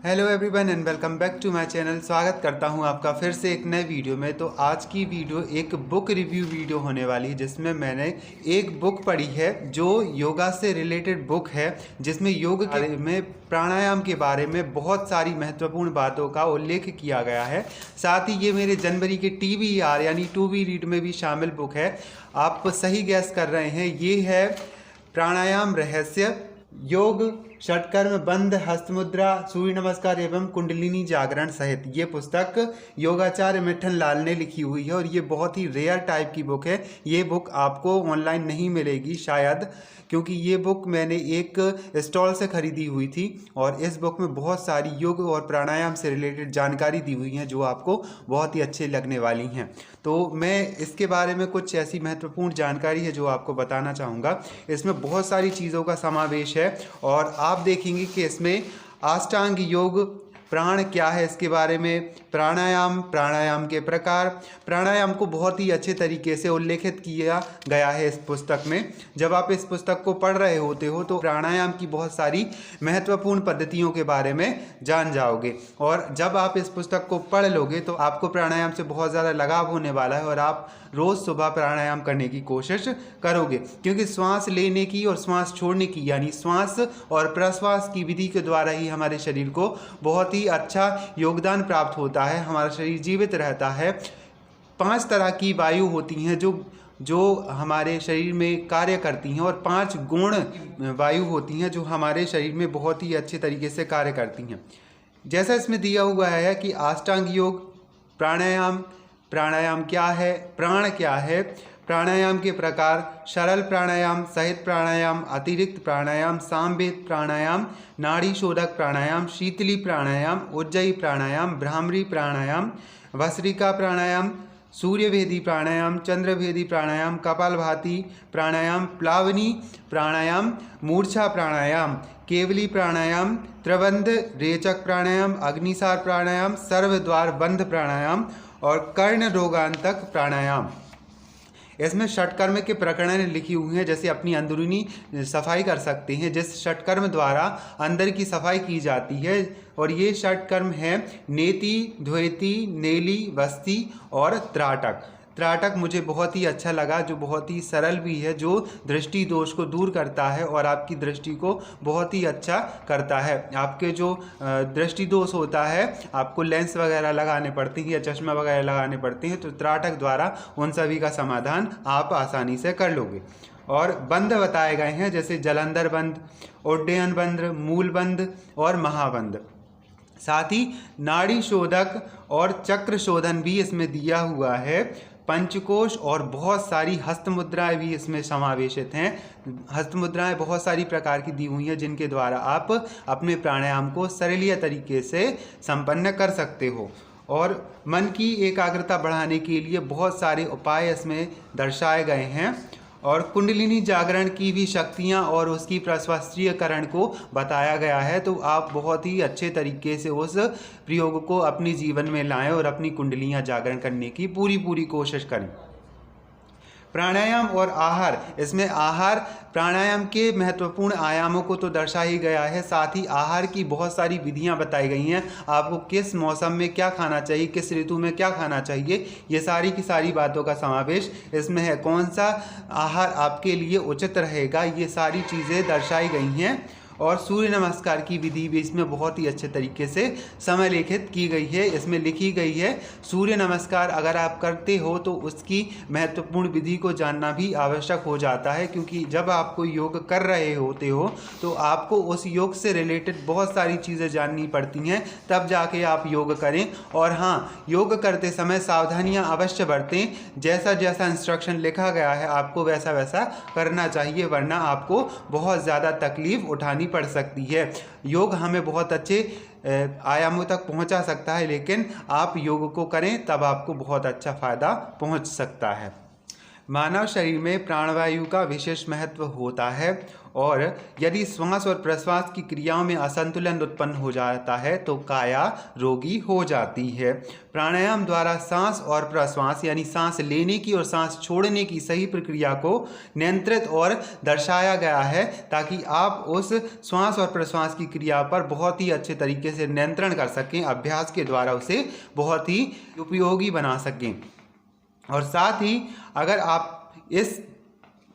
Hello everyone and welcome back to my channel. स्वागत करता हूं आपका फिर से एक नए वीडियो में। तो आज की वीडियो एक बुक रिव्यू वीडियो होने वाली है, जिसमें मैंने एक बुक पढ़ी है जो योगा से रिलेटेड बुक है, जिसमें योग के बारे में, प्राणायाम के बारे में बहुत सारी महत्वपूर्ण बातों का उल्लेख किया गया है। साथ ही ये मेरे जनवरी के TBR यानी टू बी रीड में भी शामिल बुक है। आप सही गैस कर रहे हैं, ये है प्राणायाम रहस्य, योग, षटकर्म, बंध, हस्तमुद्रा, सूर्य नमस्कार एवं कुंडलिनी जागरण सहित। ये पुस्तक योगाचार्य मिठन लाल ने लिखी हुई है और ये बहुत ही रेयर टाइप की बुक है। ये बुक आपको ऑनलाइन नहीं मिलेगी शायद, क्योंकि ये बुक मैंने एक स्टॉल से खरीदी हुई थी और इस बुक में बहुत सारी योग और प्राणायाम से रिलेटेड जानकारी दी हुई हैं जो आपको बहुत ही अच्छे लगने वाली हैं। तो मैं इसके बारे में कुछ ऐसी महत्वपूर्ण जानकारी है जो आपको बताना चाहूँगा। इसमें बहुत सारी चीज़ों का समावेश है और आप देखेंगे कि इसमें अष्टांग योग, प्राण क्या है इसके बारे में, प्राणायाम, प्राणायाम के प्रकार, प्राणायाम को बहुत ही अच्छे तरीके से उल्लेखित किया गया है इस पुस्तक में। जब आप इस पुस्तक को पढ़ रहे होते हो तो प्राणायाम की बहुत सारी महत्वपूर्ण पद्धतियों के बारे में जान जाओगे और जब आप इस पुस्तक को पढ़ लोगे तो आपको प्राणायाम से बहुत ज़्यादा लगाव होने वाला है और आप रोज़ सुबह प्राणायाम करने की कोशिश करोगे, क्योंकि श्वास लेने की और श्वास छोड़ने की यानी श्वास और प्रश्वास की विधि के द्वारा ही हमारे शरीर को बहुत ही अच्छा योगदान प्राप्त होता है, हमारा शरीर जीवित रहता है। 5 तरह की वायु होती हैं जो हमारे शरीर में कार्य करती हैं और 5 गुण वायु होती हैं जो हमारे शरीर में बहुत ही अच्छे तरीके से कार्य करती हैं। जैसा इसमें दिया हुआ है कि अष्टांग योग, प्राणायाम, प्राणायाम क्या है, प्राण क्या है, प्राणायाम के प्रकार, सरल प्राणायाम, सहित प्राणायाम, अतिरिक्त प्राणायाम, सामवेद प्राणायाम, नाड़ी शोधक प्राणायाम, शीतली प्राणायाम, उज्जयी प्राणायाम, भ्रामरी प्राणायाम, भस्त्रिका प्राणायाम, सूर्यभेदी प्राणायाम, चंद्रभेदी प्राणायाम, कपालभाति प्राणायाम, प्लावनी प्राणायाम, मूर्छा प्राणायाम, केवली प्राणायाम, त्रिबंध रेचक प्राणायाम, अग्निसार प्राणायाम, सर्वद्वार बंध प्राणायाम और कर्ण रोगांतक प्राणायाम। इसमें षटकर्म के प्रकरण लिखी हुई हैं, जैसे अपनी अंदरूनी सफाई कर सकते हैं, जिस षटकर्म द्वारा अंदर की सफाई की जाती है। और ये षटकर्म है नेति, ध्वेति, नेली, वस्ती और त्राटक। त्राटक मुझे बहुत ही अच्छा लगा, जो बहुत ही सरल भी है, जो दृष्टि दोष को दूर करता है और आपकी दृष्टि को बहुत ही अच्छा करता है। आपके जो दृष्टि दोष होता है, आपको लेंस वगैरह लगाने पड़ते हैं या चश्मा वगैरह लगाने पड़ते हैं, तो त्राटक द्वारा उन सभी का समाधान आप आसानी से कर लोगे। और बंध बताए गए हैं, जैसे जलंधर बंध, उड्डयन बंध, मूल बंध और महाबंध। साथ ही नाड़ी शोधक और चक्र शोधन भी इसमें दिया हुआ है। पंचकोश और बहुत सारी हस्त मुद्राएं भी इसमें समावेशित हैं। हस्त मुद्राएं बहुत सारी प्रकार की दी हुई हैं, जिनके द्वारा आप अपने प्राणायाम को सरलीय तरीके से संपन्न कर सकते हो। और मन की एकाग्रता बढ़ाने के लिए बहुत सारे उपाय इसमें दर्शाए गए हैं और कुंडलिनी जागरण की भी शक्तियाँ और उसकी प्रश्वासीयकरण को बताया गया है। तो आप बहुत ही अच्छे तरीके से उस प्रयोग को अपने जीवन में लाएं और अपनी कुंडलियाँ जागरण करने की पूरी कोशिश करें। प्राणायाम और आहार, इसमें आहार प्राणायाम के महत्वपूर्ण आयामों को तो दर्शा ही गया है, साथ ही आहार की बहुत सारी विधियां बताई गई हैं। आपको किस मौसम में क्या खाना चाहिए, किस ऋतु में क्या खाना चाहिए, ये सारी की सारी बातों का समावेश इसमें है। कौन सा आहार आपके लिए उचित रहेगा, ये सारी चीज़ें दर्शाई गई हैं। और सूर्य नमस्कार की विधि भी इसमें बहुत ही अच्छे तरीके से समलेखित की गई है। इसमें लिखी गई है, सूर्य नमस्कार अगर आप करते हो तो उसकी महत्वपूर्ण विधि को जानना भी आवश्यक हो जाता है, क्योंकि जब आप कोई योग कर रहे होते हो तो आपको उस योग से रिलेटेड बहुत सारी चीज़ें जाननी पड़ती हैं, तब जाके आप योग करें। और हाँ, योग करते समय सावधानियाँ अवश्य बरतें। जैसा जैसा इंस्ट्रक्शन लिखा गया है आपको वैसा वैसा करना चाहिए, वरना आपको बहुत ज़्यादा तकलीफ उठानी पड़ सकती है। योग हमें बहुत अच्छे आयामों तक पहुंचा सकता है, लेकिन आप योग को करें तब आपको बहुत अच्छा फ़ायदा पहुंच सकता है। मानव शरीर में प्राणवायु का विशेष महत्व होता है और यदि श्वास और प्रश्वास की क्रियाओं में असंतुलन उत्पन्न हो जाता है तो काया रोगी हो जाती है। प्राणायाम द्वारा सांस और प्रश्वास यानी सांस लेने की और सांस छोड़ने की सही प्रक्रिया को नियंत्रित और दर्शाया गया है ताकि आप उस श्वास और प्रश्वास की क्रिया पर बहुत ही अच्छे तरीके से नियंत्रण कर सकें, अभ्यास के द्वारा उसे बहुत ही उपयोगी बना सकें। और साथ ही अगर आप इस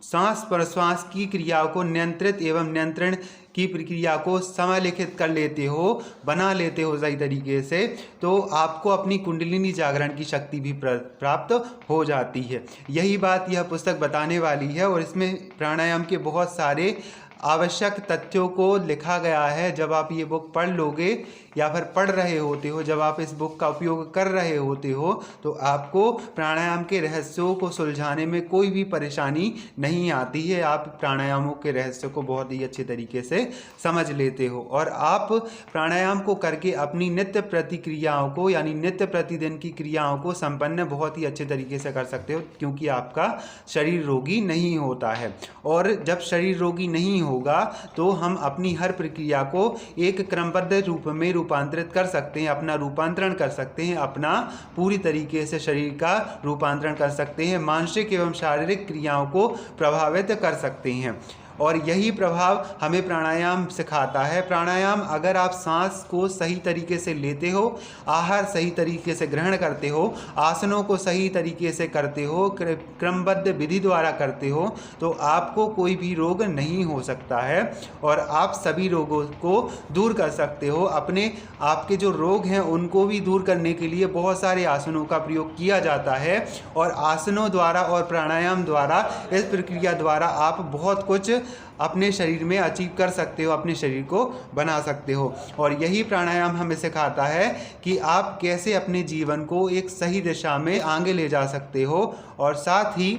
सांस प्रश्वास की क्रियाओं को नियंत्रित एवं नियंत्रण की प्रक्रिया को समलिखित कर लेते हो, बना लेते हो सही तरीके से, तो आपको अपनी कुंडलिनी जागरण की शक्ति भी प्राप्त हो जाती है। यही बात यह पुस्तक बताने वाली है और इसमें प्राणायाम के बहुत सारे आवश्यक तथ्यों को लिखा गया है। जब आप ये बुक पढ़ लोगे या फिर पढ़ रहे होते हो, जब आप इस बुक का उपयोग कर रहे होते हो तो आपको प्राणायाम के रहस्यों को सुलझाने में कोई भी परेशानी नहीं आती है। आप प्राणायामों के रहस्य को बहुत ही अच्छे तरीके से समझ लेते हो और आप प्राणायाम को करके अपनी नित्य प्रतिक्रियाओं को यानी नित्य प्रतिदिन की क्रियाओं को संपन्न बहुत ही अच्छे तरीके से कर सकते हो, क्योंकि आपका शरीर रोगी नहीं होता है। और जब शरीर रोगी नहीं होगा तो हम अपनी हर प्रक्रिया को एक क्रमबद्ध रूप में रूपांतरित कर सकते हैं, अपना रूपांतरण कर सकते हैं, अपना पूरी तरीके से शरीर का रूपांतरण कर सकते हैं, मानसिक एवं शारीरिक क्रियाओं को प्रभावित कर सकते हैं। और यही प्रभाव हमें प्राणायाम सिखाता है। प्राणायाम अगर आप सांस को सही तरीके से लेते हो, आहार सही तरीके से ग्रहण करते हो, आसनों को सही तरीके से करते हो, क्रमबद्ध विधि द्वारा करते हो, तो आपको कोई भी रोग नहीं हो सकता है और आप सभी रोगों को दूर कर सकते हो। अपने आपके जो रोग हैं उनको भी दूर करने के लिए बहुत सारे आसनों का प्रयोग किया जाता है और आसनों द्वारा और प्राणायाम द्वारा, इस प्रक्रिया द्वारा आप बहुत कुछ अपने शरीर में अचीव कर सकते हो, अपने शरीर को बना सकते हो। और यही प्राणायाम हमें सिखाता है कि आप कैसे अपने जीवन को एक सही दिशा में आगे ले जा सकते हो। और साथ ही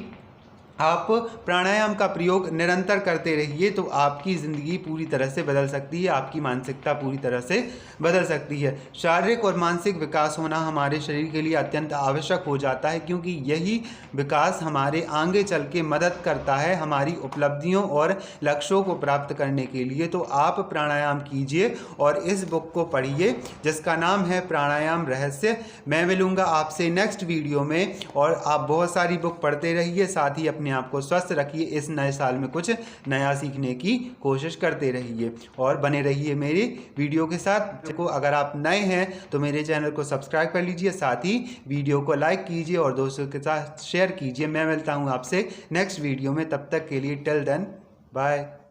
आप प्राणायाम का प्रयोग निरंतर करते रहिए तो आपकी ज़िंदगी पूरी तरह से बदल सकती है, आपकी मानसिकता पूरी तरह से बदल सकती है। शारीरिक और मानसिक विकास होना हमारे शरीर के लिए अत्यंत आवश्यक हो जाता है, क्योंकि यही विकास हमारे आगे चल के मदद करता है हमारी उपलब्धियों और लक्ष्यों को प्राप्त करने के लिए। तो आप प्राणायाम कीजिए और इस बुक को पढ़िए जिसका नाम है प्राणायाम रहस्य। मैं मिलूँगा आपसे नेक्स्ट वीडियो में और आप बहुत सारी बुक पढ़ते रहिए, साथ ही अपने आप को स्वस्थ रखिए। इस नए साल में कुछ नया सीखने की कोशिश करते रहिए और बने रहिए मेरे वीडियो के साथ। को अगर आप नए हैं तो मेरे चैनल को सब्सक्राइब कर लीजिए, साथ ही वीडियो को लाइक कीजिए और दोस्तों के साथ शेयर कीजिए। मैं मिलता हूं आपसे नेक्स्ट वीडियो में, तब तक के लिए टिल देन बाय।